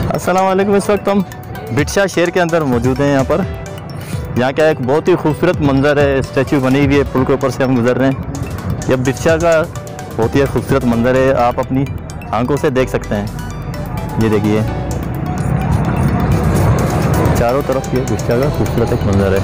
अस्सलाम वालेकुम। इस वक्त हम बिटशा शहर के अंदर मौजूद हैं। यहाँ का एक बहुत ही खूबसूरत मंज़र है, स्टैचू बनी हुई है, पुल के ऊपर से हम गुजर रहे हैं। यह बिटशा का बहुत ही खूबसूरत मंज़र है, आप अपनी आंखों से देख सकते हैं। ये देखिए चारों तरफ ये बिटशा का खूबसूरत एक मंज़र है।